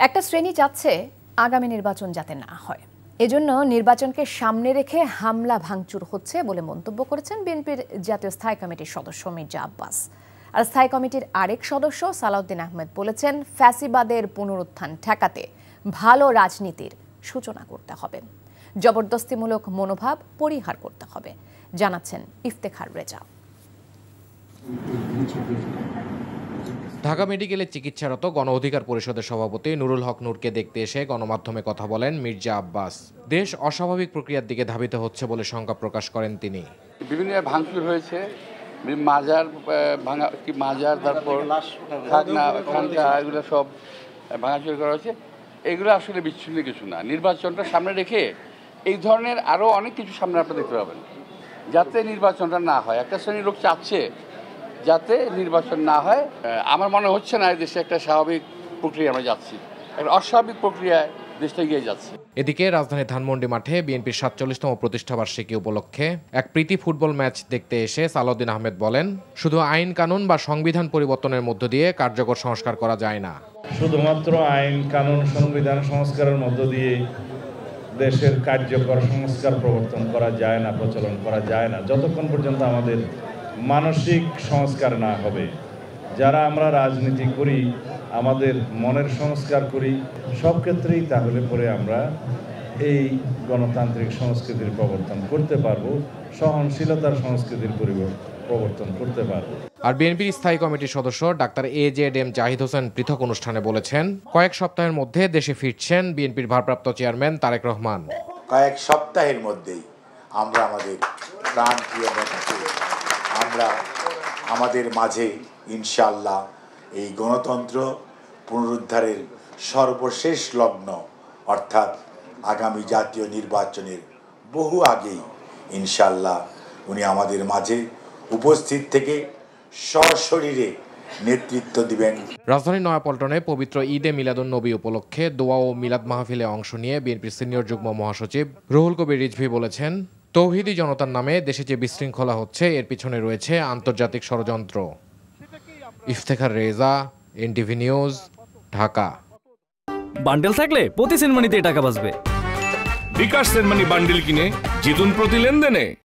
একটা শ্রেণী চাচ্ছে আগামী নির্বাচন যাতে না হয়, এজন্য নির্বাচনকে সামনে রেখে হামলা ভাঙচুর হচ্ছে বলে মন্তব্য করেছেন বিএনপির জাতীয় স্থায়ী কমিটির সদস্য মির্জা আব্বাস। আর স্থায়ী কমিটির আরেক সদস্য সালাউদ্দিন আহমেদ বলেছেন, ফ্যাসিবাদের পুনরুত্থান ঠেকাতে ভালো রাজনীতির সূচনা করতে হবে, জবরদস্তিমূলক মনোভাব পরিহার করতে হবে। জানাচ্ছেন ইফতেখার রেজা। ঢাকা মেডিকেলে চিকিৎসারত গণ অধিকার পরিষদের সভাপতি নুরুল হক নূরকে দেখতে এসে গণমাধ্যমে কথা বলেন মির্জা আব্বাস। দেশ অস্বাভাবিক প্রক্রিয়ার দিকে ধাবিত হচ্ছে বলে শঙ্কা প্রকাশ করেন তিনি। বিভিন্ন ভাঙচুর হয়েছে, মাজার ভাঙা, মাজার, তারপর খানকা, এগুলো সব ভাঙাচুর করা হয়েছে। এগুলো আসলে বিচ্ছিন্ন কিছু না। নির্বাচনটা সামনে রেখে এই ধরনের আরও অনেক কিছু সামনে আপনারা দেখতে পাবেন, যাতে নির্বাচনটা না হয়। একটা শ্রেণীর লোক চাচ্ছে যাতে নির্বাচন না হয়। আমার মনে হচ্ছে না এই দেশে একটা স্বাভাবিক প্রক্রিয়া আমরা যাচ্ছি, একটা অস্বাভাবিক প্রক্রিয়ায় দেশটা এগিয়ে যাচ্ছে। এদিকে রাজধানীর ধানমন্ডি মাঠে বিএনপির ৪৭তম প্রতিষ্ঠাবার্ষিকী উপলক্ষে এক প্রীতি ফুটবল ম্যাচ দেখতে এসে সালাউদ্দিন আহমেদ বলেন, শুধু আইন কানুন বা সংবিধান পরিবর্তনের মধ্য দিয়ে কার্যকর সংস্কার করা যায় না। শুধুমাত্র আইন কানুন সংবিধান সংস্কারের মধ্য দিয়ে দেশের কার্যকর সংস্কার প্রবর্তন করা যায় না, প্রচলন করা যায় না, যতক্ষণ পর্যন্ত আমাদের মানসিক সংস্কার না হবে। যারা আমরা রাজনীতি করি, আমাদের মনের সংস্কার করি, সব ক্ষেত্রেই তাহলে পরে আমরা এই গণতান্ত্রিক সংস্কৃতির প্রবর্তন করতে পারবো, সহনশীলতার সংস্কৃতির প্রবর্তন করতে পারবো। আর বিএনপির স্থায়ী কমিটির সদস্য ডাক্তার AJM জাহিদ হোসেন পৃথক অনুষ্ঠানে বলেছেন, কয়েক সপ্তাহের মধ্যে দেশে ফিরছেন বিএনপির ভারপ্রাপ্ত চেয়ারম্যান তারেক রহমান। কয়েক সপ্তাহের মধ্যেই আমরা আমাদের প্রাণপ্রিয় নেতাকে আমরা আমাদের মাঝে ইনশাআল্লাহ এই গণতন্ত্র পুনরুদ্ধারের সর্বশেষ লগ্ন অর্থাৎ আগামী জাতীয় নির্বাচনের বহু আগেই ইনশাআল্লাহ উনি আমাদের মাঝে উপস্থিত থেকে সশরীরে নেতৃত্ব দিবেন। রাজধানীর নয়াপল্টনে পবিত্র ঈদে মিলাদুন্নবী উপলক্ষে দোয়া ও মিলাদ মাহফিলে অংশ নিয়ে বিএনপির সিনিয়র যুগ্ম মহাসচিব রুহুল কবির রিজভী বলেছেন, তৌহিদি জনতার নামে দেশে যে বিশৃঙ্খলা হচ্ছে এর পিছনে রয়েছে আন্তর্জাতিক ষড়যন্ত্র। Iftekhar Reza, NTV news, Dhaka. Bundle থাকলে প্রতি সেনমানিতে টাকা বাঁচবে। বিকাশ সেনমানি বান্ডেল কিনে জিতুন প্রতি লেনদেনে।